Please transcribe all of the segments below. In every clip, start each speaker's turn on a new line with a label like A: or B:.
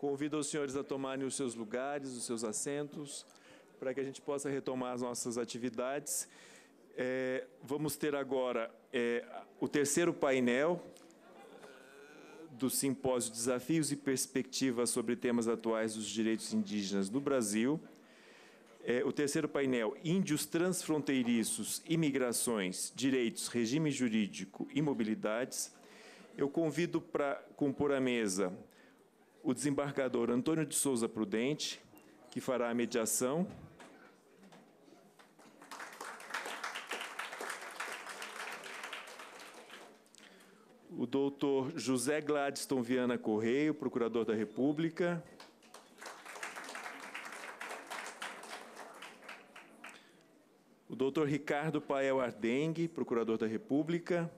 A: Convido os senhores a tomarem os seus lugares, os seus assentos, para que a gente possa retomar as nossas atividades. Vamos ter agora o terceiro painel do simpósio Desafios e Perspectivas sobre Temas Atuais dos Direitos Indígenas no Brasil. O terceiro painel, Índios Transfronteiriços, Imigrações, Direitos, Regime Jurídico e Mobilidades. Eu convido para compor a mesa o desembargador Antônio de Souza Prudente, que fará a mediação. O doutor José Gladstone Viana Correio, procurador da República. O doutor Ricardo Pael Ardengue, procurador da República.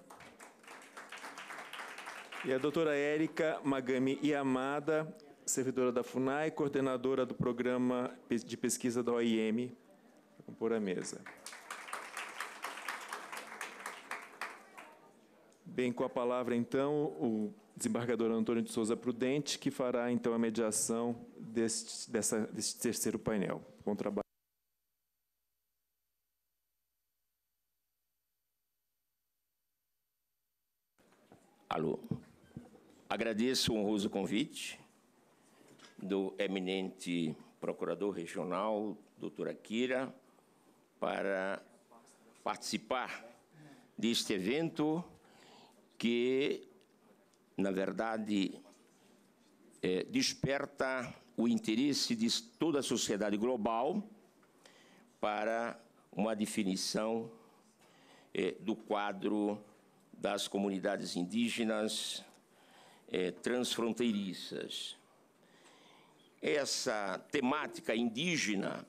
A: E a doutora Érica Magami Yamada, servidora da FUNAI, coordenadora do Programa de Pesquisa da OIM, para compor a mesa. Bem, com a palavra, então, o desembargador Antônio de Souza Prudente, que fará, então, a mediação deste terceiro painel. Bom trabalho.
B: Alô. Agradeço o honroso convite do eminente procurador regional, doutora Kira, para participar deste evento que, na verdade, desperta o interesse de toda a sociedade global para uma definição do quadro das comunidades indígenas transfronteiriças. Essa temática indígena,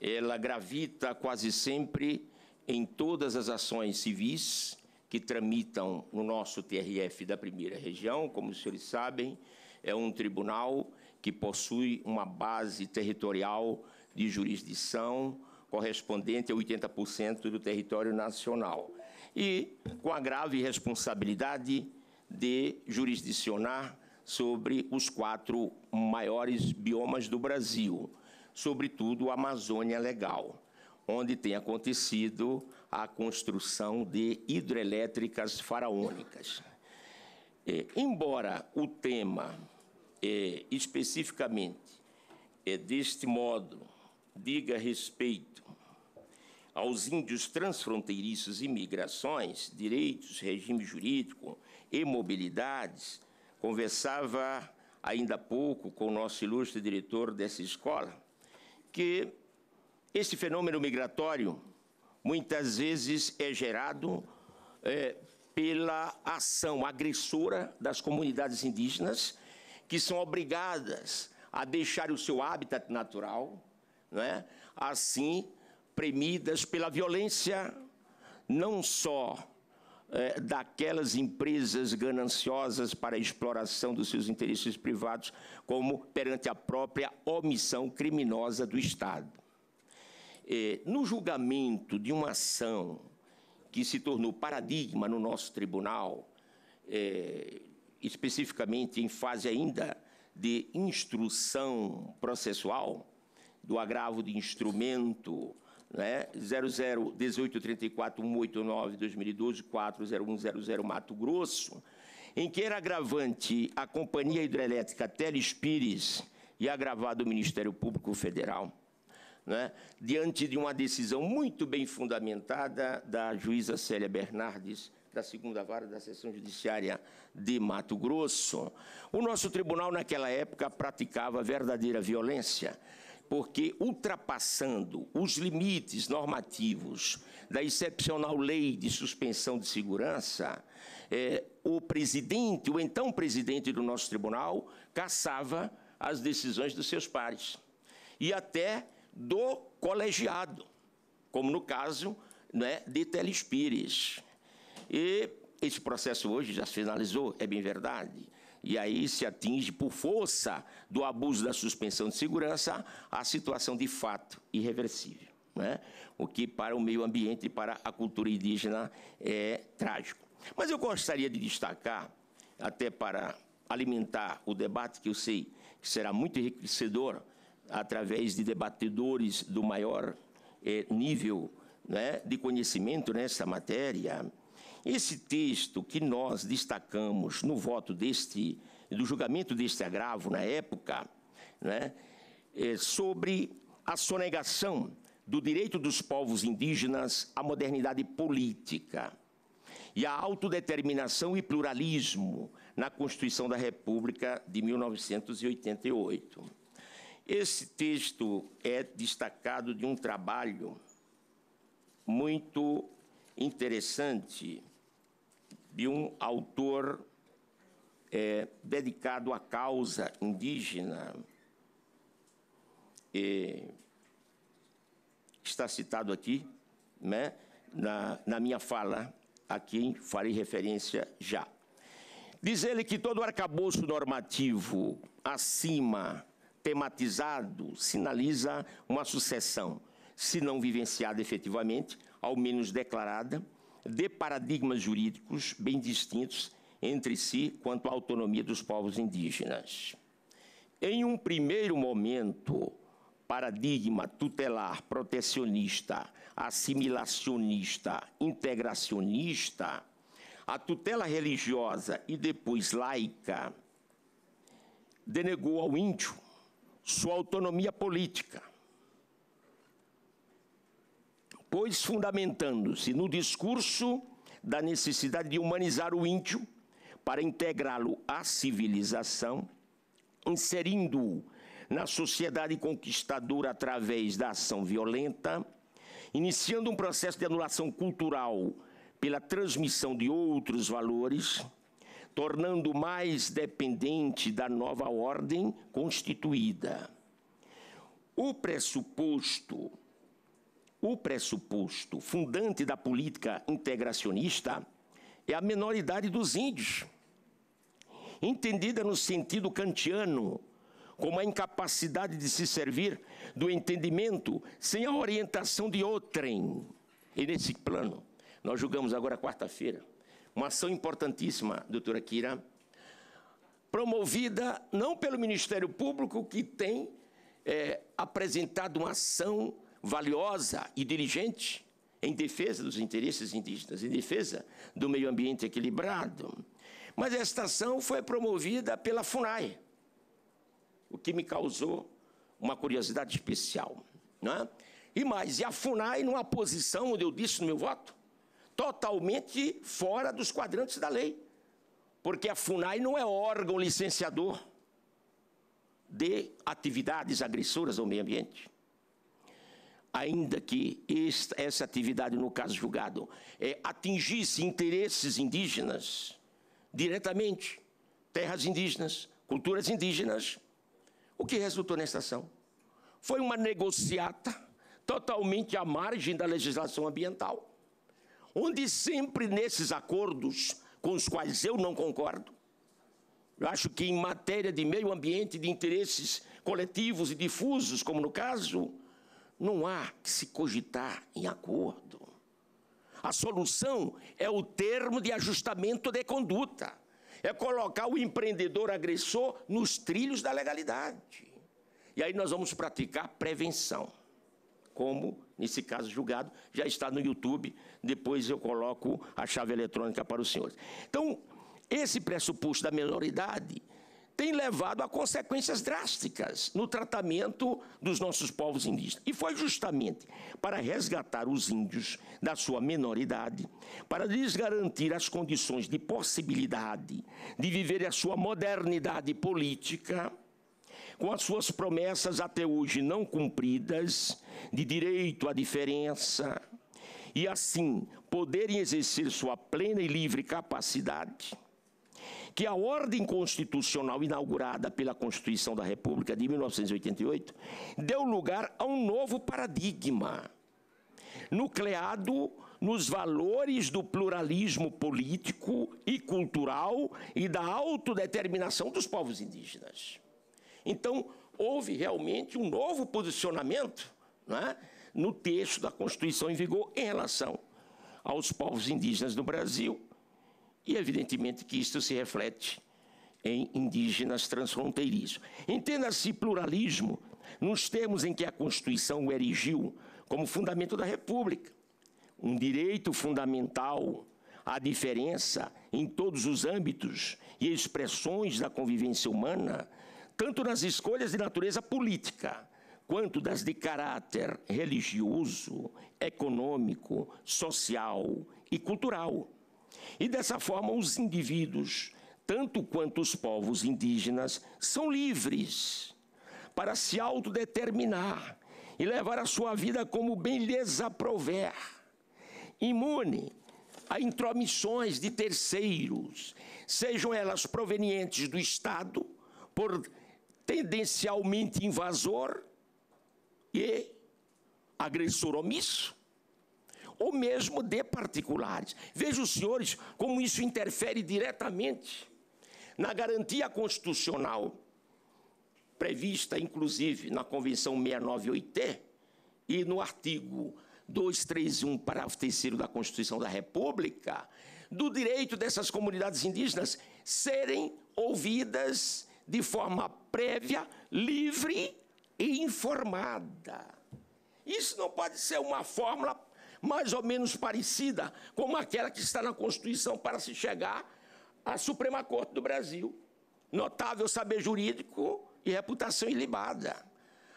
B: ela gravita quase sempre em todas as ações civis que tramitam no nosso TRF da primeira região. Como os senhores sabem, é um tribunal que possui uma base territorial de jurisdição correspondente a 80% do território nacional e com a grave responsabilidade de jurisdicionar sobre os 4 maiores biomas do Brasil, sobretudo a Amazônia Legal, onde tem acontecido a construção de hidrelétricas faraônicas. Embora o tema, especificamente, deste modo, diga respeito aos índios transfronteiriços e migrações, direitos, regime jurídico e mobilidades, conversava ainda há pouco com o nosso ilustre diretor dessa escola, que esse fenômeno migratório muitas vezes é gerado pela ação agressora das comunidades indígenas, que são obrigadas a deixar o seu habitat natural, né? Assim, premidas pela violência, não só daquelas empresas gananciosas para a exploração dos seus interesses privados, como perante a própria omissão criminosa do Estado. No julgamento de uma ação que se tornou paradigma no nosso tribunal, especificamente em fase ainda de instrução processual, do agravo de instrumento, né, 001834-189-2012, 40100 Mato Grosso, em que era agravante a Companhia Hidrelétrica Telespires e agravado o Ministério Público Federal, né, diante de uma decisão muito bem fundamentada da juíza Célia Bernardes, da 2ª Vara da Seção Judiciária de Mato Grosso. O nosso tribunal, naquela época, praticava verdadeira violência, porque, ultrapassando os limites normativos da excepcional lei de suspensão de segurança, o presidente, o então presidente do nosso tribunal, cassava as decisões dos seus pares, e até do colegiado, como no caso, né, de Telespires. E esse processo hoje já se finalizou, é bem verdade. E aí se atinge, por força do abuso da suspensão de segurança, a situação de fato irreversível, né? O que para o meio ambiente e para a cultura indígena é trágico. Mas eu gostaria de destacar, até para alimentar o debate, que eu sei que será muito enriquecedor, através de debatedores do maior nível, né, de conhecimento nessa matéria, esse texto que nós destacamos no voto do julgamento deste agravo na época, né, sobre a sonegação do direito dos povos indígenas à modernidade política e à autodeterminação e pluralismo na Constituição da República de 1988. Esse texto é destacado de um trabalho muito interessante de um autor dedicado à causa indígena. Está citado aqui, né, na minha fala, a quem farei referência já. Diz ele que todo arcabouço normativo acima tematizado sinaliza uma sucessão, se não vivenciada efetivamente, ao menos declarada, de paradigmas jurídicos bem distintos entre si quanto à autonomia dos povos indígenas. Em um primeiro momento, paradigma tutelar, protecionista, assimilacionista, integracionista, a tutela religiosa e depois laica denegou ao índio sua autonomia política, pois fundamentando-se no discurso da necessidade de humanizar o índio para integrá-lo à civilização, inserindo-o na sociedade conquistadora através da ação violenta, iniciando um processo de anulação cultural pela transmissão de outros valores, tornando mais dependente da nova ordem constituída. O pressuposto fundante da política integracionista é a menoridade dos índios, entendida no sentido kantiano como a incapacidade de se servir do entendimento sem a orientação de outrem. E nesse plano, nós julgamos agora quarta-feira uma ação importantíssima, doutora Kira, promovida não pelo Ministério Público, que tem apresentado uma ação valiosa e diligente em defesa dos interesses indígenas, em defesa do meio ambiente equilibrado, mas esta ação foi promovida pela FUNAI, o que me causou uma curiosidade especial, né? E a FUNAI numa posição, onde eu disse no meu voto, totalmente fora dos quadrantes da lei, porque a FUNAI não é órgão licenciador de atividades agressoras ao meio ambiente. Ainda que essa atividade, no caso julgado, atingisse interesses indígenas diretamente, terras indígenas, culturas indígenas, o que resultou nessa ação? Foi uma negociata totalmente à margem da legislação ambiental, onde sempre nesses acordos com os quais eu não concordo, eu acho que em matéria de meio ambiente, de interesses coletivos e difusos, como no caso, não há que se cogitar em acordo. A solução é o termo de ajustamento de conduta, é colocar o empreendedor agressor nos trilhos da legalidade. E aí nós vamos praticar prevenção, como, nesse caso julgado, já está no YouTube, depois eu coloco a chave eletrônica para os senhores. Então, esse pressuposto da menoridade tem levado a consequências drásticas no tratamento dos nossos povos indígenas. E foi justamente para resgatar os índios da sua menoridade, para lhes garantir as condições de possibilidade de viver a sua modernidade política, com as suas promessas até hoje não cumpridas, de direito à diferença, e assim poderem exercer sua plena e livre capacidade, que a ordem constitucional inaugurada pela Constituição da República de 1988 deu lugar a um novo paradigma, nucleado nos valores do pluralismo político e cultural e da autodeterminação dos povos indígenas. Então, houve realmente um novo posicionamento, né, no texto da Constituição em vigor em relação aos povos indígenas do Brasil, e evidentemente que isto se reflete em indígenas transfronteiriços. Entenda-se pluralismo nos termos em que a Constituição o erigiu como fundamento da República, um direito fundamental à diferença em todos os âmbitos e expressões da convivência humana, tanto nas escolhas de natureza política, quanto das de caráter religioso, econômico, social e cultural. E dessa forma os indivíduos, tanto quanto os povos indígenas, são livres para se autodeterminar e levar a sua vida como bem lhes aprouver, imune a intromissões de terceiros, sejam elas provenientes do Estado, por tendencialmente invasor e agressor omisso, ou mesmo de particulares. Vejam, senhores, como isso interfere diretamente na garantia constitucional prevista, inclusive, na Convenção 698-T e no artigo 231, parágrafo 3º da Constituição da República, do direito dessas comunidades indígenas serem ouvidas de forma prévia, livre e informada. Isso não pode ser uma fórmula mais ou menos parecida com aquela que está na Constituição para se chegar à Suprema Corte do Brasil. Notável saber jurídico e reputação ilibada.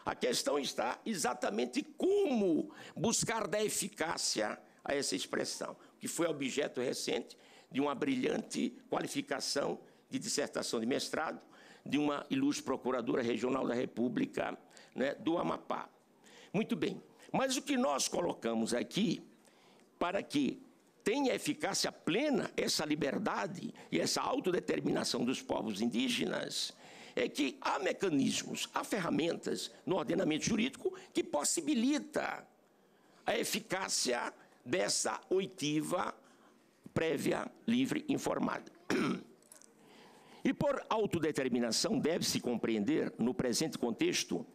B: A questão está exatamente como buscar dar eficácia a essa expressão, que foi objeto recente de uma brilhante qualificação de dissertação de mestrado de uma ilustre procuradora regional da República, né, do Amapá. Muito bem, mas o que nós colocamos aqui, para que tenha eficácia plena essa liberdade e essa autodeterminação dos povos indígenas, é que há mecanismos, há ferramentas no ordenamento jurídico que possibilita a eficácia dessa oitiva prévia, livre, informada. E por autodeterminação deve-se compreender, no presente contexto,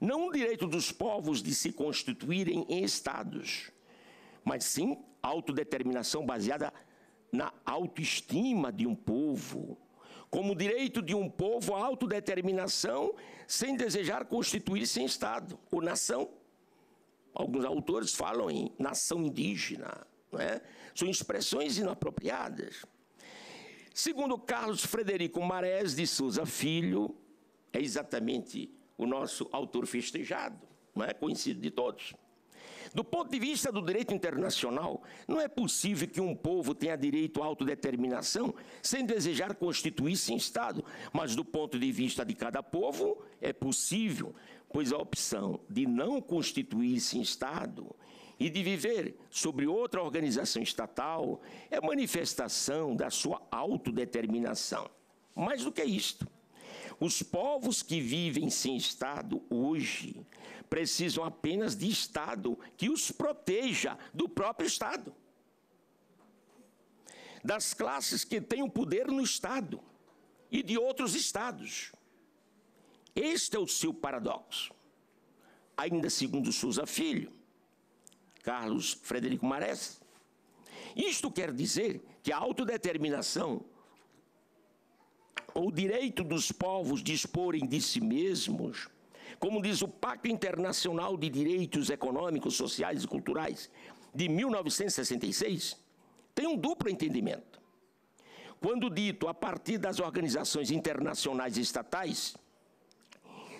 B: não o direito dos povos de se constituírem em estados, mas sim a autodeterminação baseada na autoestima de um povo, como o direito de um povo à autodeterminação sem desejar constituir-se em Estado ou nação. Alguns autores falam em nação indígena, não é? São expressões inapropriadas. Segundo Carlos Frederico Marés de Souza Filho, é exatamente o nosso autor festejado, não é? Conhecido de todos. Do ponto de vista do direito internacional, não é possível que um povo tenha direito à autodeterminação sem desejar constituir-se em Estado, mas do ponto de vista de cada povo é possível, pois a opção de não constituir-se em Estado e de viver sobre outra organização estatal é manifestação da sua autodeterminação. Mais do que isto, os povos que vivem sem Estado hoje precisam apenas de Estado que os proteja do próprio Estado, das classes que têm o poder no Estado e de outros Estados. Este é o seu paradoxo. Ainda segundo Souza Filho, Carlos Frederico Marés, isto quer dizer que a autodeterminação, o direito dos povos disporem de si mesmos, como diz o Pacto Internacional de Direitos Econômicos, Sociais e Culturais, de 1966, tem um duplo entendimento. Quando dito a partir das organizações internacionais e estatais,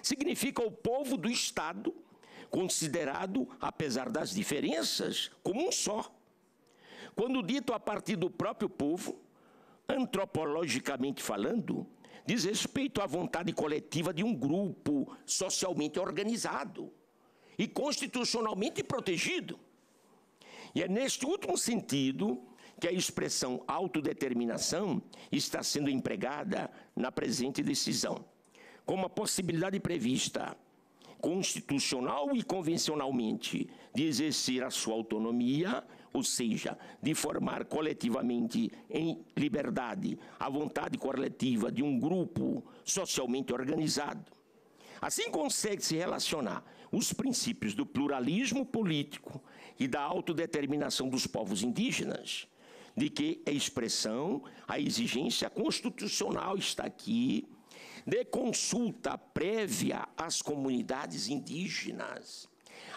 B: significa o povo do Estado, considerado, apesar das diferenças, como um só. Quando dito a partir do próprio povo, antropologicamente falando, diz respeito à vontade coletiva de um grupo socialmente organizado e constitucionalmente protegido. E é neste último sentido que a expressão autodeterminação está sendo empregada na presente decisão, como a possibilidade prevista constitucional e convencionalmente de exercer a sua autonomia, ou seja, de formar coletivamente em liberdade a vontade coletiva de um grupo socialmente organizado. Assim consegue-se relacionar os princípios do pluralismo político e da autodeterminação dos povos indígenas, de que a expressão, a exigência constitucional está aqui, de consulta prévia às comunidades indígenas,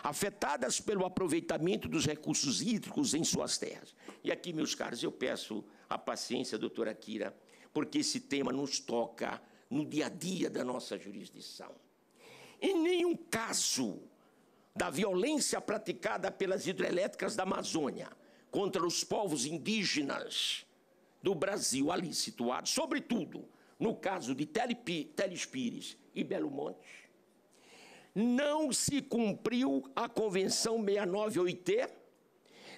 B: afetadas pelo aproveitamento dos recursos hídricos em suas terras. E aqui, meus caros, eu peço a paciência, doutora Kira, porque esse tema nos toca no dia a dia da nossa jurisdição. Em nenhum caso da violência praticada pelas hidrelétricas da Amazônia contra os povos indígenas do Brasil ali situados, sobretudo no caso de Telespires e Belo Monte, não se cumpriu a Convenção 69-OIT,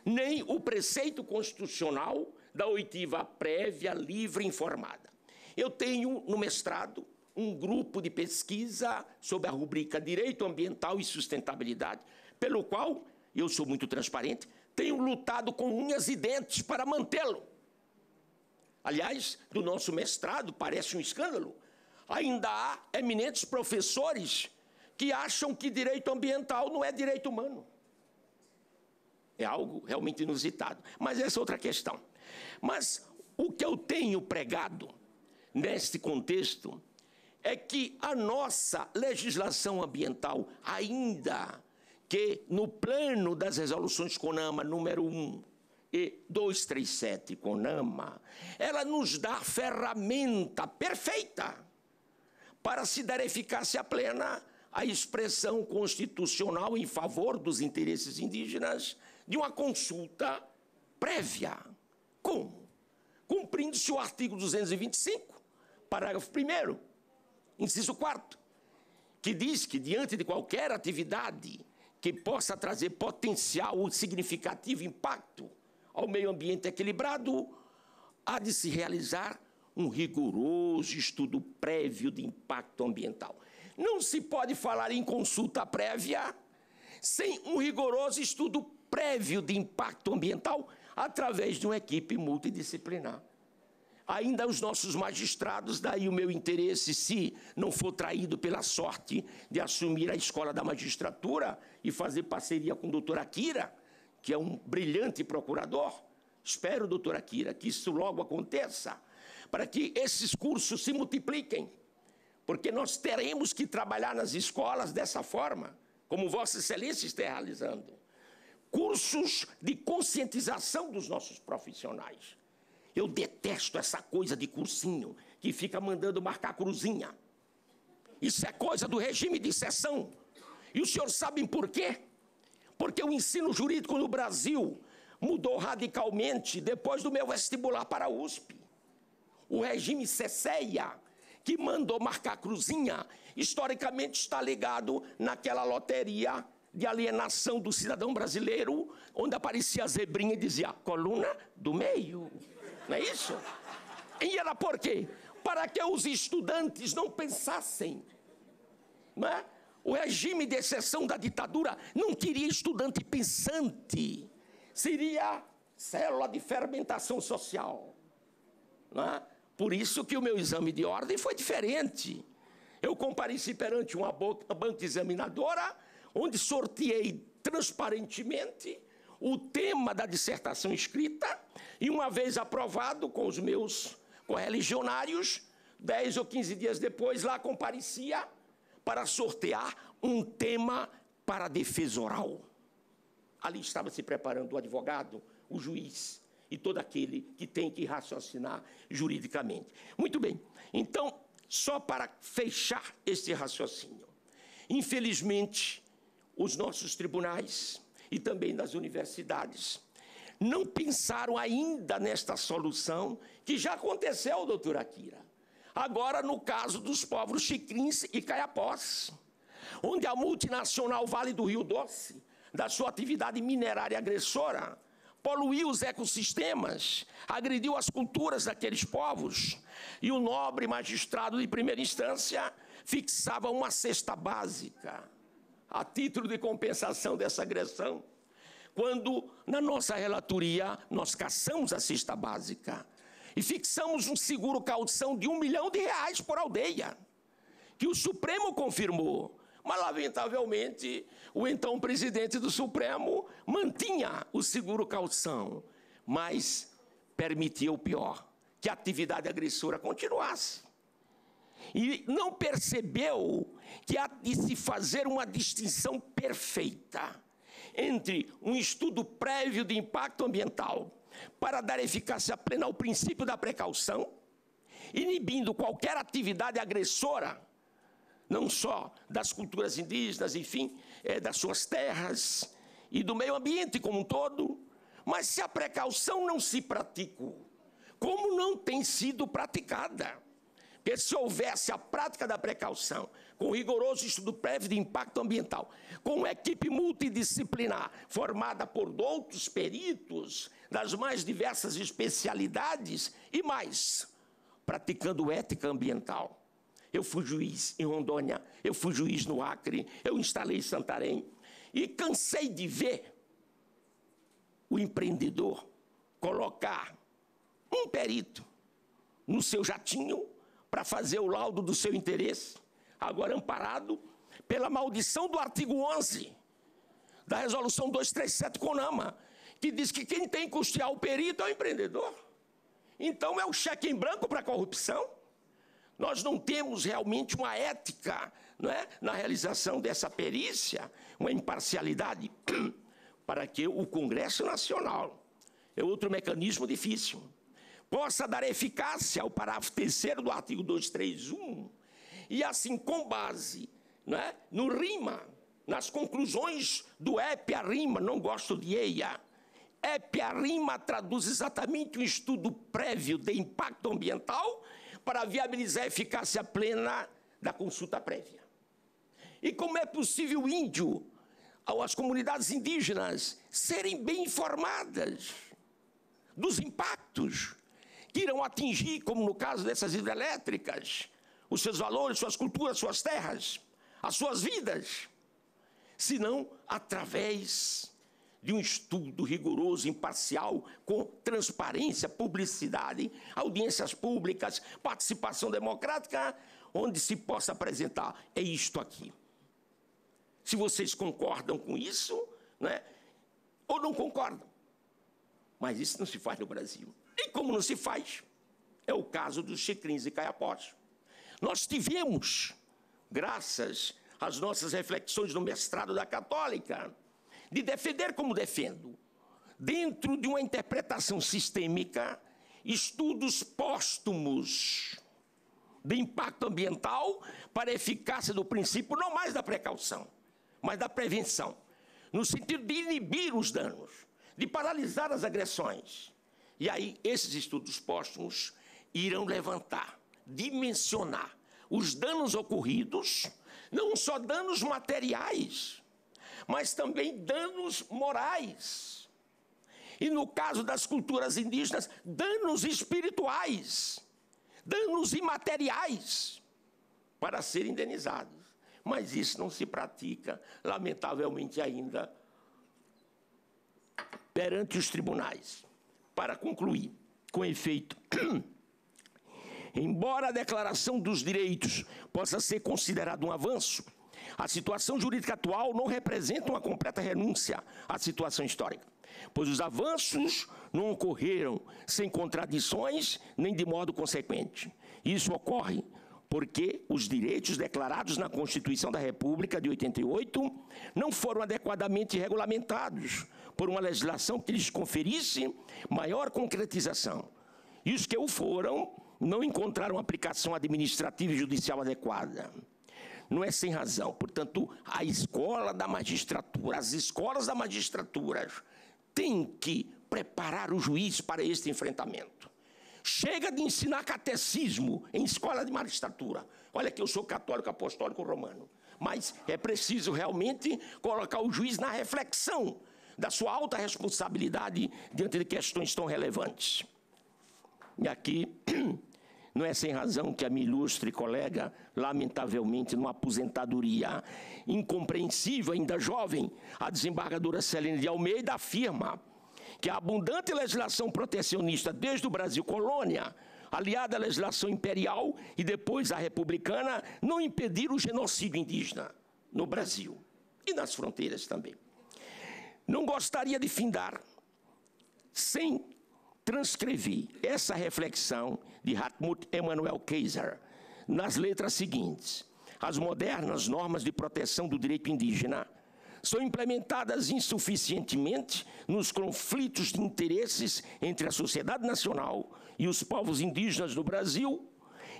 B: nem o preceito constitucional da oitiva prévia, livre e informada. Eu tenho, no mestrado, um grupo de pesquisa sob a rubrica Direito Ambiental e Sustentabilidade, pelo qual, eu sou muito transparente, tenho lutado com unhas e dentes para mantê-lo. Aliás, do nosso mestrado, parece um escândalo, ainda há eminentes professores que acham que direito ambiental não é direito humano. É algo realmente inusitado, mas essa é outra questão. Mas o que eu tenho pregado neste contexto é que a nossa legislação ambiental, ainda que no plano das resoluções CONAMA número 1 e 237 CONAMA, ela nos dá a ferramenta perfeita para se dar eficácia plena à expressão constitucional em favor dos interesses indígenas de uma consulta prévia. Como? Cumprindo-se o artigo 225, parágrafo 1º, inciso 4º, que diz que, diante de qualquer atividade que possa trazer potencial ou significativo impacto ao meio ambiente equilibrado, há de se realizar um rigoroso estudo prévio de impacto ambiental. Não se pode falar em consulta prévia sem um rigoroso estudo prévio de impacto ambiental através de uma equipe multidisciplinar. Ainda os nossos magistrados, daí o meu interesse, se não for traído pela sorte de assumir a escola da magistratura e fazer parceria com a doutora Kira, que é um brilhante procurador. Espero, doutora Kira, que isso logo aconteça, para que esses cursos se multipliquem, porque nós teremos que trabalhar nas escolas dessa forma, como Vossa Excelência está realizando. Cursos de conscientização dos nossos profissionais. Eu detesto essa coisa de cursinho, que fica mandando marcar cruzinha. Isso é coisa do regime de exceção. E os senhores sabem por quê? Porque o ensino jurídico no Brasil mudou radicalmente depois do meu vestibular para a USP. O regime CECEA, que mandou marcar cruzinha, historicamente está ligado naquela loteria de alienação do cidadão brasileiro, onde aparecia a zebrinha e dizia, coluna do meio. Não é isso? E era por quê? Para que os estudantes não pensassem, não é? O regime de exceção da ditadura não queria estudante pensante, seria célula de fermentação social. Não é? Por isso que o meu exame de ordem foi diferente. Eu compareci perante uma banca examinadora, onde sorteei transparentemente o tema da dissertação escrita, e uma vez aprovado com os meus correligionários, 10 ou 15 dias depois, lá comparecia para sortear um tema para a defesa oral. Ali estava se preparando o advogado, o juiz e todo aquele que tem que raciocinar juridicamente. Muito bem, então, só para fechar este raciocínio, infelizmente, os nossos tribunais e também das universidades não pensaram ainda nesta solução que já aconteceu, doutora Kira. Agora, no caso dos povos Xicrins e Caiapós, onde a multinacional Vale do Rio Doce, da sua atividade minerária agressora, poluiu os ecossistemas, agrediu as culturas daqueles povos, e o nobre magistrado de primeira instância fixava uma cesta básica, a título de compensação dessa agressão, quando, na nossa relatoria, nós caçamos a cesta básica e fixamos um seguro caução de R$1 milhão por aldeia, que o Supremo confirmou. Mas, lamentavelmente, o então presidente do Supremo mantinha o seguro caução. Mas, permitia o pior, que a atividade agressora continuasse. E não percebeu que há de se fazer uma distinção perfeita entre um estudo prévio de impacto ambiental para dar eficácia plena ao princípio da precaução, inibindo qualquer atividade agressora, não só das culturas indígenas, enfim, das suas terras e do meio ambiente como um todo, mas se a precaução não se praticou, como não tem sido praticada, porque se houvesse a prática da precaução, com rigoroso estudo prévio de impacto ambiental, com uma equipe multidisciplinar, formada por outros peritos, das mais diversas especialidades, e mais, praticando ética ambiental. Eu fui juiz em Rondônia, eu fui juiz no Acre, eu instalei em Santarém, e cansei de ver o empreendedor colocar um perito no seu jatinho para fazer o laudo do seu interesse, agora amparado pela maldição do artigo 11 da resolução 237 CONAMA, que diz que quem tem que custear o perito é o empreendedor. Então é o cheque em branco para a corrupção. Nós não temos realmente uma ética, não é, na realização dessa perícia, uma imparcialidade para que o Congresso Nacional, é outro mecanismo difícil, possa dar eficácia ao parágrafo 3º do artigo 231, e assim, com base, não é, no RIMA, nas conclusões do EPA-RIMA, não gosto de EIA, EPA-RIMA traduz exatamente um estudo prévio de impacto ambiental para viabilizar a eficácia plena da consulta prévia. E como é possível o índio, as comunidades indígenas, serem bem informadas dos impactos que irão atingir, como no caso dessas hidrelétricas, os seus valores, suas culturas, suas terras, as suas vidas, senão através de um estudo rigoroso, imparcial, com transparência, publicidade, audiências públicas, participação democrática, onde se possa apresentar, é isto aqui. Se vocês concordam com isso, né, ou não concordam. Mas isso não se faz no Brasil. E como não se faz, é o caso dos Xicrins e Caiapós. Nós tivemos, graças às nossas reflexões no mestrado da Católica, de defender como defendo, dentro de uma interpretação sistêmica, estudos póstumos de impacto ambiental para a eficácia do princípio, não mais da precaução, mas da prevenção, no sentido de inibir os danos, de paralisar as agressões. E aí, esses estudos póstumos irão levantar, dimensionar os danos ocorridos, não só danos materiais, mas também danos morais. E no caso das culturas indígenas, danos espirituais, danos imateriais, para serem indenizados. Mas isso não se pratica, lamentavelmente ainda, perante os tribunais. Para concluir, com efeito, embora a Declaração dos Direitos possa ser considerada um avanço, a situação jurídica atual não representa uma completa renúncia à situação histórica, pois os avanços não ocorreram sem contradições nem de modo consequente. Isso ocorre porque os direitos declarados na Constituição da República de 88 não foram adequadamente regulamentados por uma legislação que lhes conferisse maior concretização. E os que o foram não encontraram aplicação administrativa e judicial adequada. Não é sem razão. Portanto, a escola da magistratura, as escolas da magistratura têm que preparar o juiz para este enfrentamento. Chega de ensinar catecismo em escola de magistratura. Olha que eu sou católico apostólico romano, mas é preciso realmente colocar o juiz na reflexão da sua alta responsabilidade diante de questões tão relevantes. E aqui não é sem razão que a minha ilustre colega, lamentavelmente, numa aposentadoria incompreensível, ainda jovem, a desembargadora Celene de Almeida afirma que a abundante legislação protecionista desde o Brasil colônia, aliada à legislação imperial e depois à republicana, não impediram o genocídio indígena no Brasil e nas fronteiras também. Não gostaria de findar sem transcrevi essa reflexão de Hartmut Emanuel Kaiser nas letras seguintes. As modernas normas de proteção do direito indígena são implementadas insuficientemente nos conflitos de interesses entre a sociedade nacional e os povos indígenas do Brasil,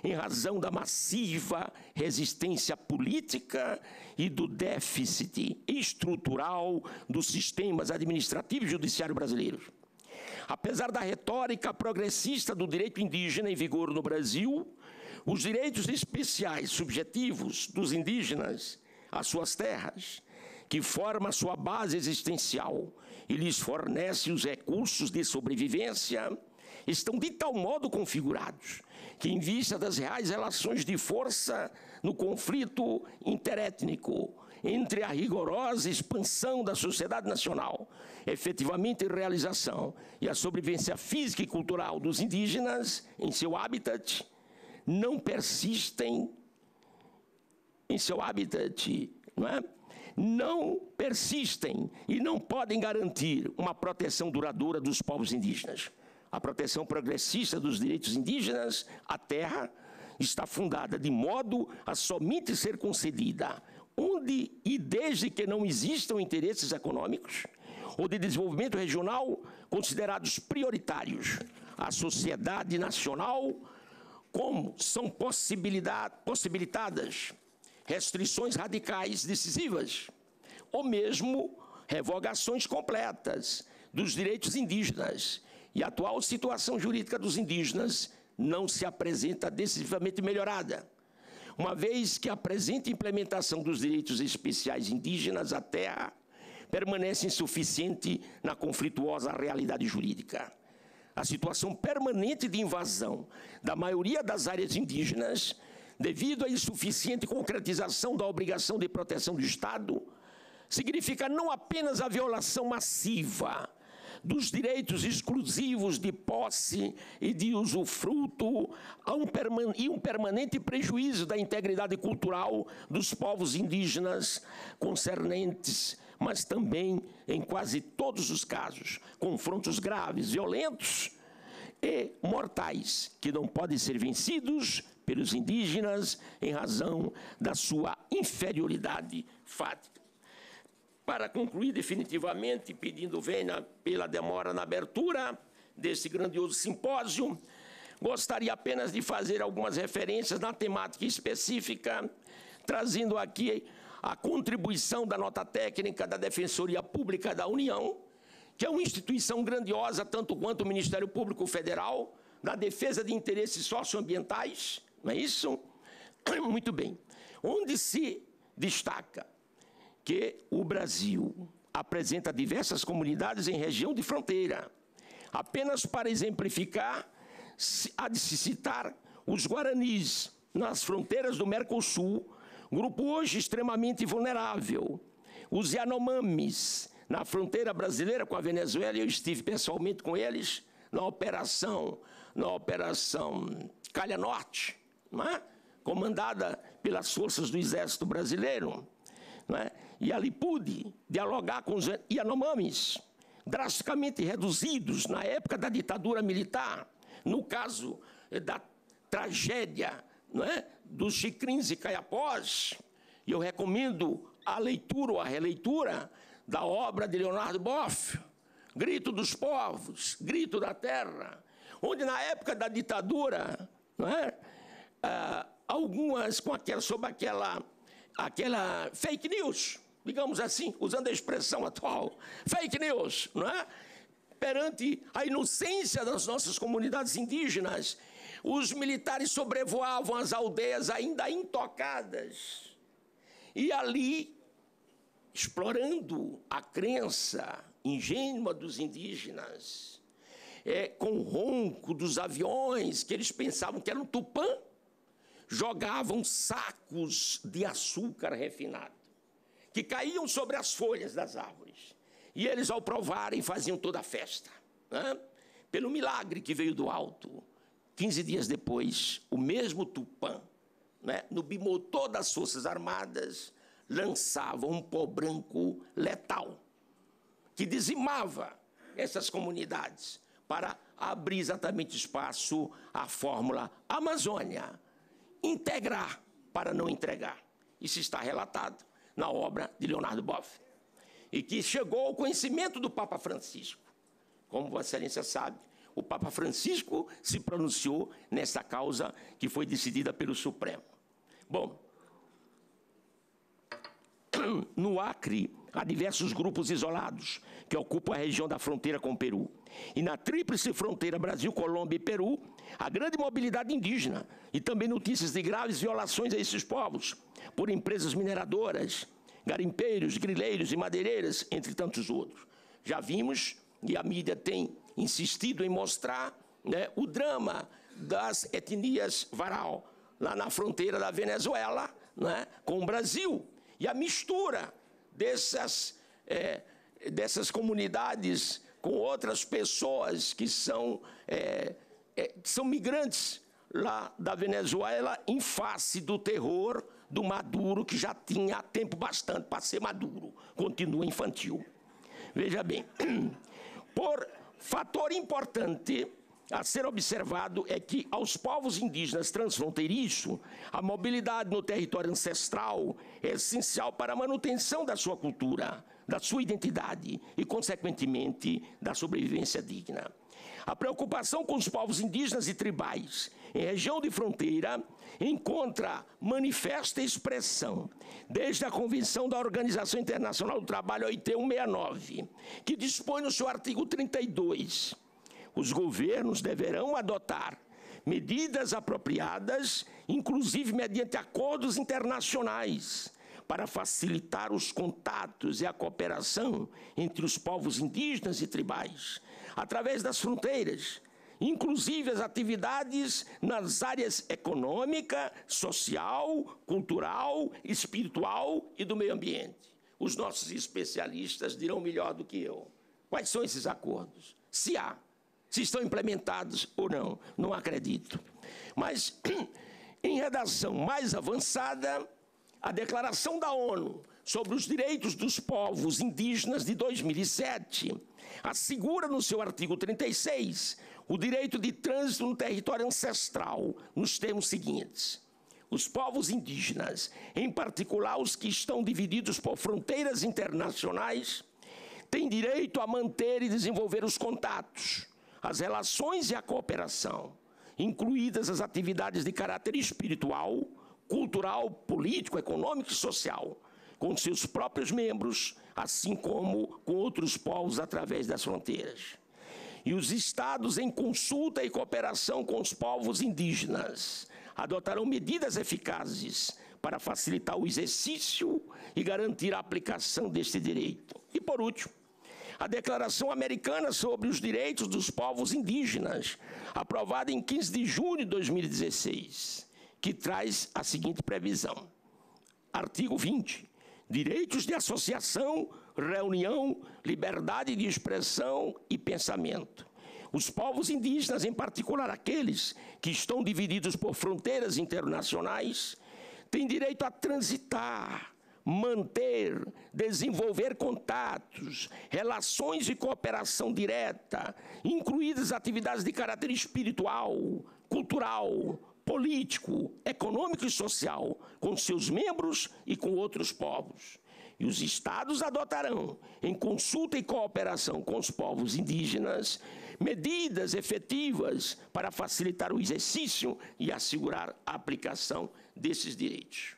B: em razão da massiva resistência política e do déficit estrutural dos sistemas administrativo e judiciário brasileiros. Apesar da retórica progressista do direito indígena em vigor no Brasil, os direitos especiais subjetivos dos indígenas às suas terras, que forma sua base existencial e lhes fornece os recursos de sobrevivência, estão de tal modo configurados que, em vista das reais relações de força no conflito interétnico entre a rigorosa expansão da sociedade nacional, efetivamente em realização, e a sobrevivência física e cultural dos indígenas em seu habitat, não persistem em seu habitat, não é? Não persistem e não podem garantir uma proteção duradoura dos povos indígenas. A proteção progressista dos direitos indígenas à terra está fundada de modo a somente ser concedida onde e desde que não existam interesses econômicos ou de desenvolvimento regional considerados prioritários à sociedade nacional, como são possibilitadas restrições radicais decisivas, ou mesmo revogações completas dos direitos indígenas. E a atual situação jurídica dos indígenas não se apresenta decisivamente melhorada, uma vez que a presente implementação dos direitos especiais indígenas à terra permanece insuficiente na conflituosa realidade jurídica. A situação permanente de invasão da maioria das áreas indígenas, devido à insuficiente concretização da obrigação de proteção do Estado, significa não apenas a violação massiva dos direitos exclusivos de posse e de usufruto e um permanente prejuízo da integridade cultural dos povos indígenas concernentes, mas também, em quase todos os casos, confrontos graves, violentos e mortais, que não podem ser vencidos pelos indígenas em razão da sua inferioridade fática. Para concluir definitivamente, pedindo vênia pela demora na abertura desse grandioso simpósio, gostaria apenas de fazer algumas referências na temática específica, trazendo aqui a contribuição da nota técnica da Defensoria Pública da União, que é uma instituição grandiosa, tanto quanto o Ministério Público Federal, na defesa de interesses socioambientais, não é isso? Muito bem. Onde se destaca que o Brasil apresenta diversas comunidades em região de fronteira. Apenas para exemplificar, há de se citar os guaranis nas fronteiras do Mercosul, grupo hoje extremamente vulnerável. Os Yanomamis na fronteira brasileira com a Venezuela, eu estive pessoalmente com eles na operação Calha Norte, não é? Comandada pelas forças do Exército Brasileiro. Não é? E ali pude dialogar com os Yanomamis, drasticamente reduzidos na época da ditadura militar, no caso da tragédia, não é? Dos Xicrins e Caiapós. E eu recomendo a leitura ou a releitura da obra de Leonardo Boff, Grito dos Povos, Grito da Terra, onde na época da ditadura, não é? Algumas sobre aquela fake news, digamos assim, usando a expressão atual, fake news, não é? Perante a inocência das nossas comunidades indígenas, os militares sobrevoavam as aldeias ainda intocadas e ali, explorando a crença ingênua dos indígenas, com o ronco dos aviões que eles pensavam que eram tupã, jogavam sacos de açúcar refinado, que caíam sobre as folhas das árvores. E eles, ao provarem, faziam toda a festa, né? Pelo milagre que veio do alto. 15 dias depois, o mesmo tupã, né, no bimotor das Forças Armadas, lançava um pó branco letal, que dizimava essas comunidades, para abrir exatamente espaço à fórmula Amazônia, integrar para não entregar. Isso está relatado na obra de Leonardo Boff, e que chegou ao conhecimento do Papa Francisco. Como Vossa Excelência sabe, o Papa Francisco se pronunciou nessa causa que foi decidida pelo Supremo. Bom, no Acre, há diversos grupos isolados que ocupam a região da fronteira com o Peru. E na tríplice fronteira Brasil, Colômbia e Peru, há grande mobilidade indígena e também notícias de graves violações a esses povos por empresas mineradoras, garimpeiros, grileiros e madeireiras, entre tantos outros. Já vimos, e a mídia tem insistido em mostrar, né, o drama das etnias Varau, lá na fronteira da Venezuela, né, com o Brasil, e a mistura dessas comunidades com outras pessoas que são migrantes lá da Venezuela, em face do terror do Maduro, que já tinha tempo bastante para ser Maduro, continua infantil. Veja bem, por fator importante a ser observado é que aos povos indígenas transfronteiriços, a mobilidade no território ancestral é essencial para a manutenção da sua cultura, da sua identidade e, consequentemente, da sobrevivência digna. A preocupação com os povos indígenas e tribais em região de fronteira encontra manifesta expressão desde a Convenção da Organização Internacional do Trabalho, OIT 169, que dispõe no seu artigo 32, os governos deverão adotar medidas apropriadas, inclusive mediante acordos internacionais, para facilitar os contatos e a cooperação entre os povos indígenas e tribais, através das fronteiras, inclusive as atividades nas áreas econômica, social, cultural, espiritual e do meio ambiente. Os nossos especialistas dirão melhor do que eu. Quais são esses acordos? Se há, se estão implementados ou não, não acredito. Mas, em redação mais avançada, a Declaração da ONU sobre os Direitos dos Povos Indígenas de 2007 assegura no seu artigo 36 o direito de trânsito no território ancestral, nos termos seguintes: os povos indígenas, em particular os que estão divididos por fronteiras internacionais, têm direito a manter e desenvolver os contatos, as relações e a cooperação, incluídas as atividades de caráter espiritual, cultural, político, econômico e social, com seus próprios membros, assim como com outros povos através das fronteiras. E os Estados, em consulta e cooperação com os povos indígenas, adotarão medidas eficazes para facilitar o exercício e garantir a aplicação deste direito. E, por último, a Declaração Americana sobre os Direitos dos Povos Indígenas, aprovada em 15 de junho de 2016, que traz a seguinte previsão. Artigo 20. Direitos de associação, reunião, liberdade de expressão e pensamento. Os povos indígenas, em particular aqueles que estão divididos por fronteiras internacionais, têm direito a transitar, manter, desenvolver contatos, relações de cooperação direta, incluídas atividades de caráter espiritual, cultural, político, econômico e social, com seus membros e com outros povos. E os Estados adotarão, em consulta e cooperação com os povos indígenas, medidas efetivas para facilitar o exercício e assegurar a aplicação desses direitos.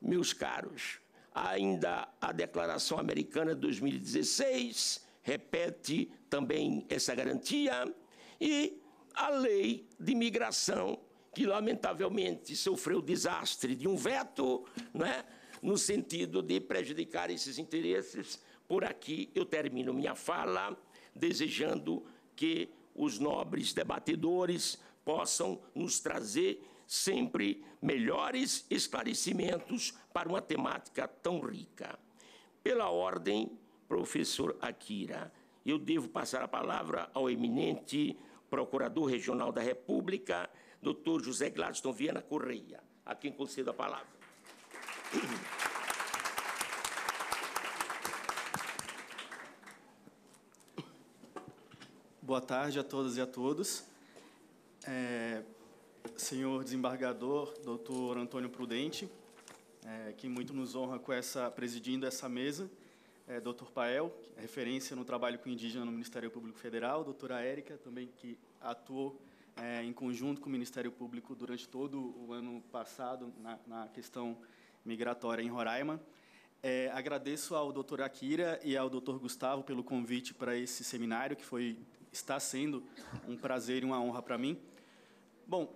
B: Meus caros, ainda a Declaração Americana de 2016 repete também essa garantia, e a Lei de Migração, que lamentavelmente sofreu o desastre de um veto, né, no sentido de prejudicar esses interesses. Por aqui eu termino minha fala, desejando que os nobres debatedores possam nos trazer sempre melhores esclarecimentos para uma temática tão rica. Pela ordem, professor Akira, eu devo passar a palavra ao eminente Procurador Regional da República, Dr. José Gladstone Viana Correia, a quem concedo a palavra.
C: Boa tarde a todas e a todos. Senhor desembargador, doutor Antônio Prudente, que muito nos honra presidindo essa mesa, doutor Pael, referência no trabalho com indígena no Ministério Público Federal, doutora Érica, também que atuou em conjunto com o Ministério Público durante todo o ano passado na questão migratória em Roraima. Agradeço ao doutor Akira e ao doutor Gustavo pelo convite para esse seminário, que está sendo um prazer e uma honra para mim. Bom,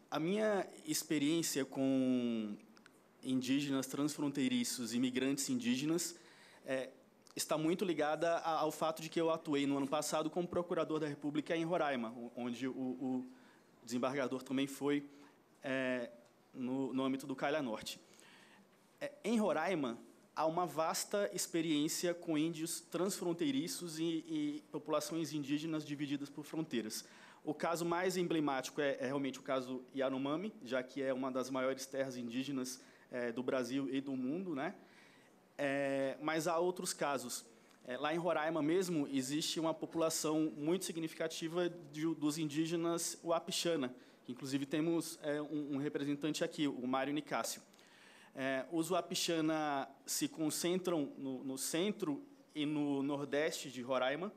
C: a minha experiência com indígenas transfronteiriços, imigrantes indígenas, está muito ligada ao fato de que eu atuei no ano passado como procurador da República em Roraima, onde o desembargador também foi no âmbito do Calha Norte. Em Roraima, há uma vasta experiência com índios transfronteiriços e populações indígenas divididas por fronteiras. O caso mais emblemático é realmente o caso Yanomami, já que é uma das maiores terras indígenas do Brasil e do mundo, né? Mas há outros casos. Lá em Roraima mesmo, existe uma população muito significativa dos indígenas Uapixana. Inclusive, temos um representante aqui, o Mário Nicásio. Os Uapixana se concentram no centro e no nordeste de Roraima,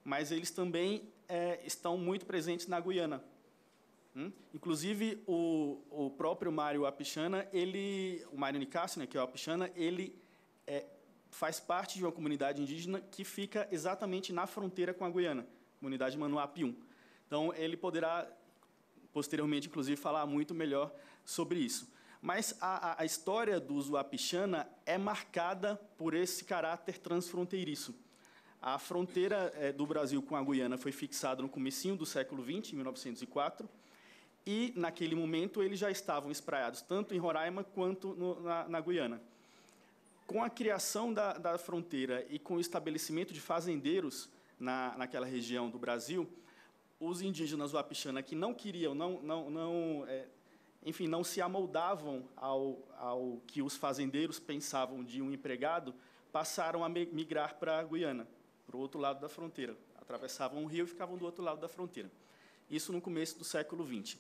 C: mas eles também estão muito presentes na Guiana. Inclusive, o próprio Mário Uapixana, o Mário Nicásio, né, que é o Uapixana, ele faz parte de uma comunidade indígena que fica exatamente na fronteira com a Guiana, comunidade Manuapium. Então, ele poderá, posteriormente, inclusive, falar muito melhor sobre isso. Mas a história dos Uapixana é marcada por esse caráter transfronteiriço. A fronteira do Brasil com a Guiana foi fixada no comecinho do século XX, em 1904, e, naquele momento, eles já estavam espraiados tanto em Roraima quanto na Guiana. Com a criação da fronteira e com o estabelecimento de fazendeiros naquela região do Brasil, os indígenas Uapixana que não queriam, enfim, não se amoldavam ao que os fazendeiros pensavam de um empregado, passaram a migrar para a Guiana, para o outro lado da fronteira. Atravessavam o rio e ficavam do outro lado da fronteira. Isso no começo do século XX.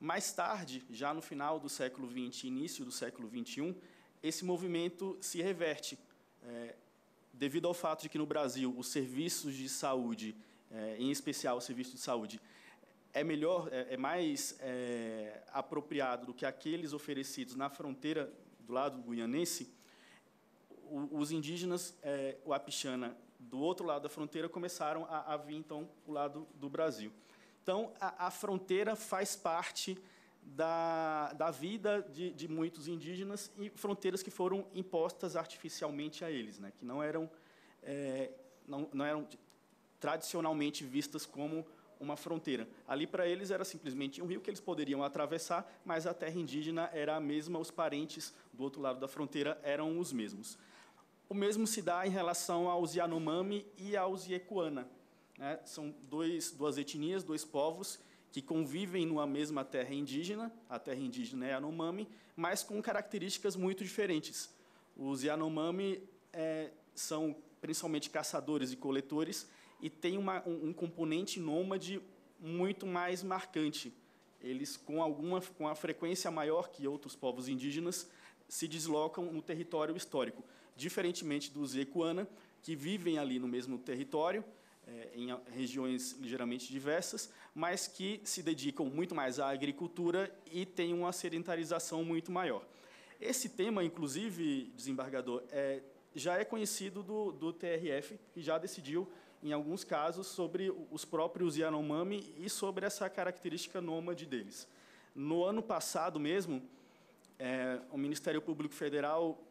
C: Mais tarde, já no final do século XX, início do século XXI, esse movimento se reverte, devido ao fato de que no Brasil os serviços de saúde, em especial o serviço de saúde, é mais apropriado do que aqueles oferecidos na fronteira do lado guianense. Os indígenas Uapixana do outro lado da fronteira começaram a vir então para o lado do Brasil. Então a fronteira faz parte da vida de muitos indígenas e fronteiras que foram impostas artificialmente a eles, né, que não eram tradicionalmente vistas como uma fronteira. Ali, para eles, era simplesmente um rio que eles poderiam atravessar, mas a terra indígena era a mesma, os parentes do outro lado da fronteira eram os mesmos. O mesmo se dá em relação aos Yanomami e aos Iekuana, né? São duas etnias, dois povos, que convivem numa mesma terra indígena, a terra indígena é Yanomami, mas com características muito diferentes. Os Yanomami são principalmente caçadores e coletores, e tem um componente nômade muito mais marcante. Eles, com a frequência maior que outros povos indígenas, se deslocam no território histórico, diferentemente dos Iekuana, que vivem ali no mesmo território, em regiões ligeiramente diversas, mas que se dedicam muito mais à agricultura e têm uma sedentarização muito maior. Esse tema, inclusive, desembargador, já é conhecido do TRF, que já decidiu, em alguns casos, sobre os próprios Yanomami e sobre essa característica nômade deles. No ano passado mesmo, o Ministério Público Federal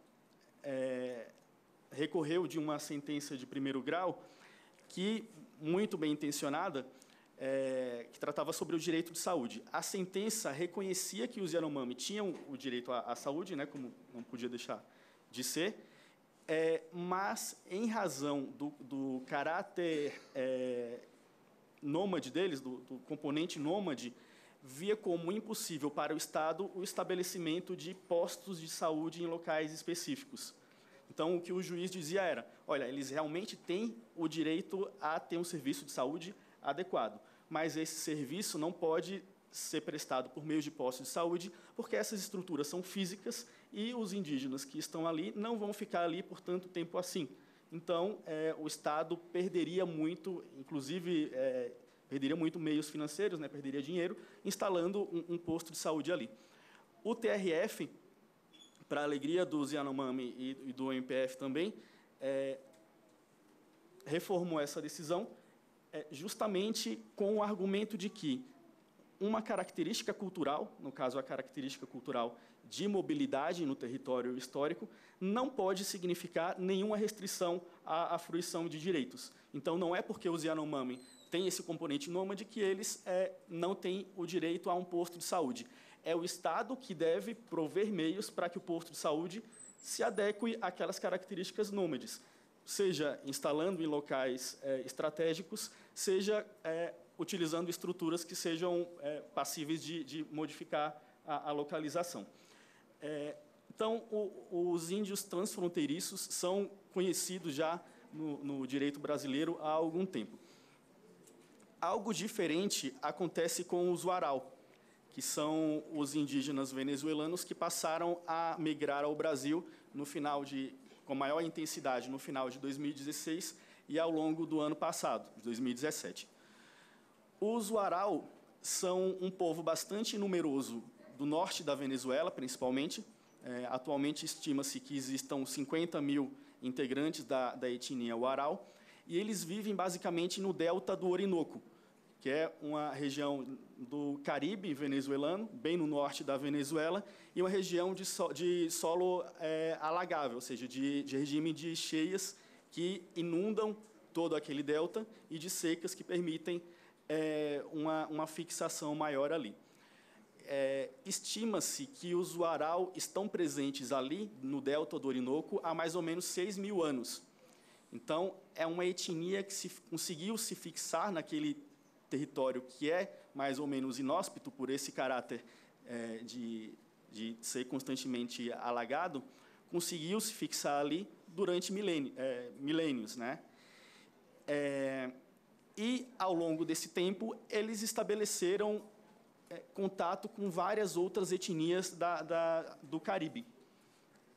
C: recorreu de uma sentença de primeiro grau que, muito bem intencionada, que tratava sobre o direito de saúde. A sentença reconhecia que os Yanomami tinham o direito à saúde, né, como não podia deixar de ser, mas, em razão do caráter nômade deles, do componente nômade, via como impossível para o Estado o estabelecimento de postos de saúde em locais específicos. Então, o que o juiz dizia era, olha, eles realmente têm o direito a ter um serviço de saúde adequado, mas esse serviço não pode ser prestado por meio de postos de saúde, porque essas estruturas são físicas e os indígenas que estão ali não vão ficar ali por tanto tempo assim. Então, o Estado perderia muito, inclusive, perderia muito meios financeiros, né, perderia dinheiro, instalando um posto de saúde ali. O TRF, para a alegria dos Yanomami e do MPF também, reformou essa decisão justamente com o argumento de que uma característica cultural, no caso a característica cultural de mobilidade no território histórico, não pode significar nenhuma restrição à fruição de direitos. Então, não é porque os Yanomami têm esse componente nômade que eles não têm o direito a um posto de saúde. É o Estado que deve prover meios para que o posto de saúde se adeque àquelas características nômades, seja instalando em locais estratégicos, seja utilizando estruturas que sejam passíveis de modificar a localização. Então, os índios transfronteiriços são conhecidos já no direito brasileiro há algum tempo. Algo diferente acontece com os Warau, que são os indígenas venezuelanos que passaram a migrar ao Brasil com maior intensidade no final de 2016 e ao longo do ano passado, de 2017. Os Warau são um povo bastante numeroso do norte da Venezuela, principalmente. Atualmente, estima-se que existam 50 mil integrantes da etnia Warau, e eles vivem basicamente no delta do Orinoco, que é uma região do Caribe venezuelano, bem no norte da Venezuela, e uma região de solo alagável, ou seja, de regime de cheias que inundam todo aquele delta e de secas que permitem uma fixação maior ali. Estima-se que os Warau estão presentes ali, no delta do Orinoco, há mais ou menos 6 mil anos. Então, é uma etnia que conseguiu se fixar naquele território que é mais ou menos inóspito por esse caráter de ser constantemente alagado, conseguiu se fixar ali durante milênios, né? E, ao longo desse tempo, eles estabeleceram contato com várias outras etnias do Caribe,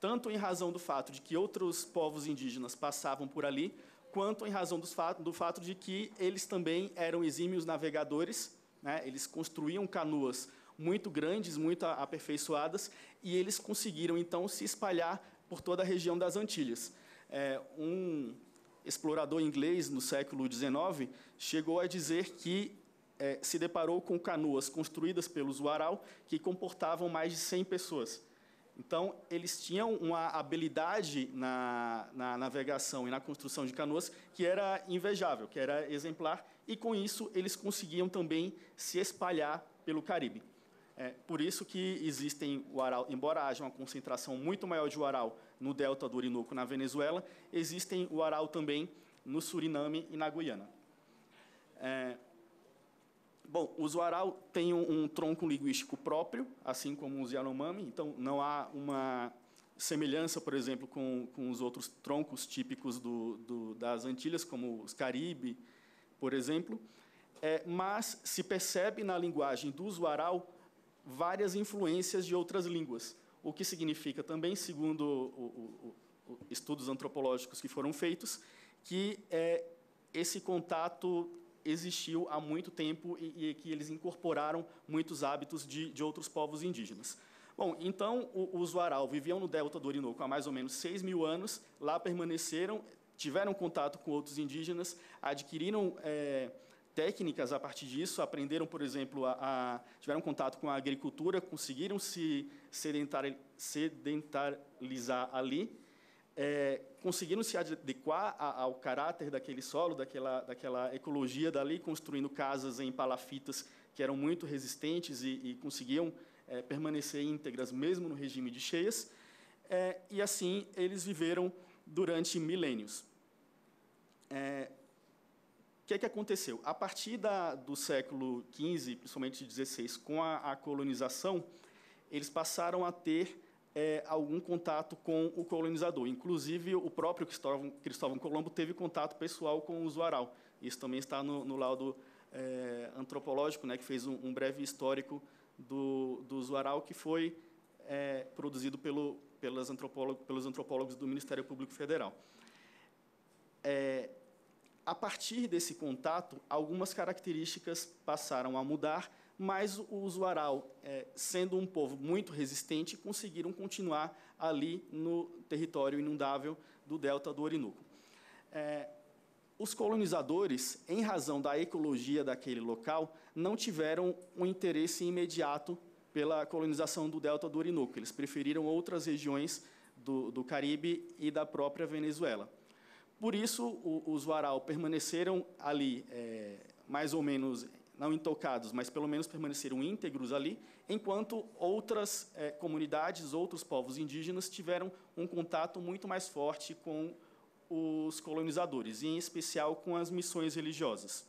C: tanto em razão do fato de que outros povos indígenas passavam por ali, quanto em razão do fato de que eles também eram exímios navegadores, né? Eles construíam canoas muito grandes, muito aperfeiçoadas, e eles conseguiram, então, se espalhar por toda a região das Antilhas. Um explorador inglês, no século XIX, chegou a dizer que se deparou com canoas construídas pelos Warau que comportavam mais de 100 pessoas. Então, eles tinham uma habilidade na navegação e na construção de canoas que era invejável, que era exemplar, e, com isso, eles conseguiam também se espalhar pelo Caribe. Por isso que existem Warau, embora haja uma concentração muito maior de Warau no delta do Orinoco, na Venezuela, existem Warau também no Suriname e na Guiana. Bom, os Warau têm um tronco linguístico próprio, assim como os Yanomami, então não há uma semelhança, por exemplo, com os outros troncos típicos das Antilhas, como os Caribe, por exemplo, mas se percebe na linguagem dos Warau várias influências de outras línguas, o que significa também, segundo estudos antropológicos que foram feitos, que esse contato existiu há muito tempo e que eles incorporaram muitos hábitos de outros povos indígenas. Bom, então, os Warau viviam no delta do Orinoco há mais ou menos 6 mil anos, lá permaneceram, tiveram contato com outros indígenas, adquiriram técnicas a partir disso, aprenderam, por exemplo, tiveram contato com a agricultura, conseguiram se sedentarizar ali, conseguiram se adequar ao caráter daquele solo, daquela ecologia dali, construindo casas em palafitas que eram muito resistentes e conseguiam permanecer íntegras mesmo no regime de cheias, e assim eles viveram durante milênios. O que aconteceu? A partir do século XV, principalmente XVI, com a colonização, eles passaram a ter algum contato com o colonizador. Inclusive, o próprio Cristóvão Colombo teve contato pessoal com o Usuaral. Isso também está no laudo antropológico, né, que fez um breve histórico do Usuaral, que foi produzido pelos antropólogos do Ministério Público Federal. A partir desse contato, algumas características passaram a mudar, mas o Usuaral, sendo um povo muito resistente, conseguiram continuar ali no território inundável do delta do Orinoco. Os colonizadores, em razão da ecologia daquele local, não tiveram um interesse imediato pela colonização do delta do Orinoco. Eles preferiram outras regiões do Caribe e da própria Venezuela. Por isso, os Usuaral permaneceram ali, mais ou menos, não intocados, mas pelo menos permaneceram íntegros ali, enquanto outras comunidades, outros povos indígenas tiveram um contato muito mais forte com os colonizadores, e em especial com as missões religiosas.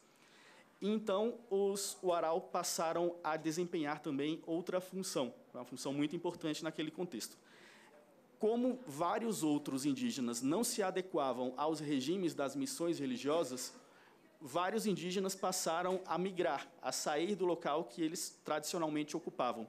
C: Então, os Uaral passaram a desempenhar também outra função, uma função muito importante naquele contexto. Como vários outros indígenas não se adequavam aos regimes das missões religiosas, vários indígenas passaram a migrar, a sair do local que eles tradicionalmente ocupavam.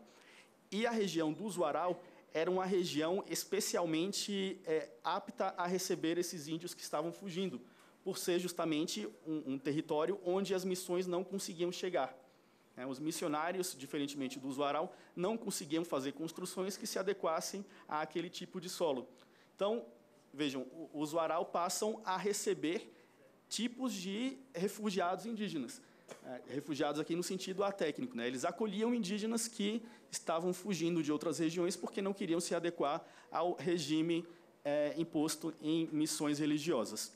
C: E a região do Usuaral era uma região especialmente apta a receber esses índios que estavam fugindo, por ser justamente um território onde as missões não conseguiam chegar. Os missionários, diferentemente do Usuaral, não conseguiam fazer construções que se adequassem àquele tipo de solo. Então, vejam, os Usuaral passam a receber tipos de refugiados indígenas. Refugiados aqui no sentido atécnico, né? Eles acolhiam indígenas que estavam fugindo de outras regiões porque não queriam se adequar ao regime imposto em missões religiosas.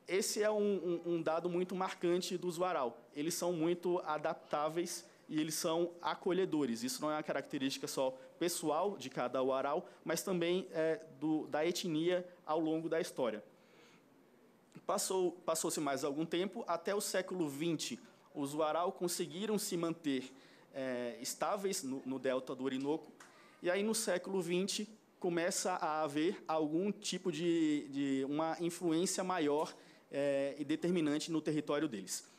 C: Esse é um dado muito marcante dos Uaral. Eles são muito adaptáveis e eles são acolhedores. Isso não é uma característica só pessoal de cada Uaral, mas também da etnia ao longo da história. Passou-se mais algum tempo, até o século XX, os Uaral conseguiram se manter estáveis no delta do Orinoco, e aí no século XX começa a haver algum tipo de uma influência maior e determinante no território deles.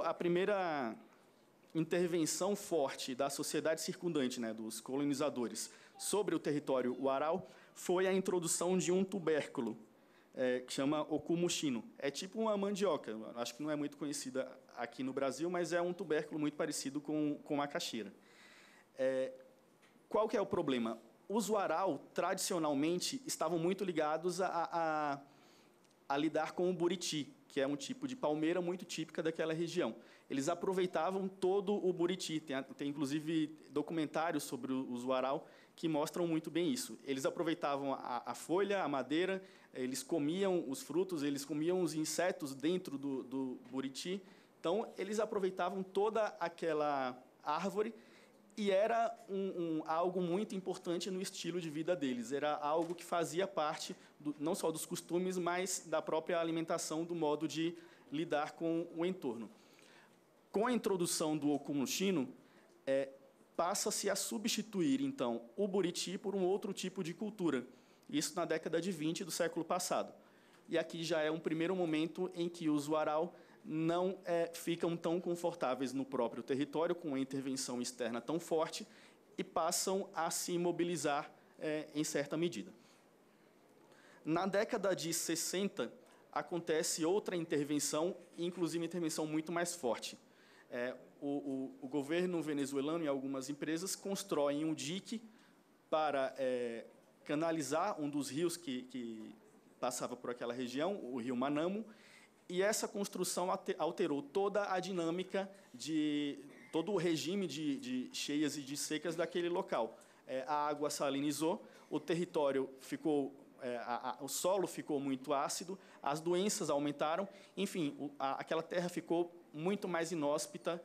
C: A primeira intervenção forte da sociedade circundante, né, dos colonizadores, sobre o território Uaral, foi a introdução de um tubérculo, que chama ocumuxino. É tipo uma mandioca, acho que não é muito conhecida aqui no Brasil, mas é um tubérculo muito parecido com a macaxeira. Qual que é o problema? Os Uaral, tradicionalmente, estavam muito ligados a lidar com o buriti, que é um tipo de palmeira muito típica daquela região. Eles aproveitavam todo o buriti. Tem inclusive, documentários sobre os Uaral que mostram muito bem isso. Eles aproveitavam a folha, a madeira, eles comiam os frutos, eles comiam os insetos dentro do buriti. Então, eles aproveitavam toda aquela árvore e era algo muito importante no estilo de vida deles. Era algo que fazia parte, não só dos costumes, mas da própria alimentação, do modo de lidar com o entorno. Com a introdução do ocumuxino, passa-se a substituir, então, o buriti por um outro tipo de cultura. Isso na década de 20 do século passado. E aqui já é um primeiro momento em que os Uaral não ficam tão confortáveis no próprio território, com uma intervenção externa tão forte, e passam a se mobilizar em certa medida. Na década de 60, acontece outra intervenção, inclusive uma intervenção muito mais forte. O governo venezuelano e algumas empresas constroem um dique para canalizar um dos rios que passava por aquela região, o rio Manamo, e essa construção alterou toda a dinâmica todo o regime de cheias e de secas daquele local. A água salinizou, o território ficou, o solo ficou muito ácido, as doenças aumentaram, enfim, aquela terra ficou muito mais inóspita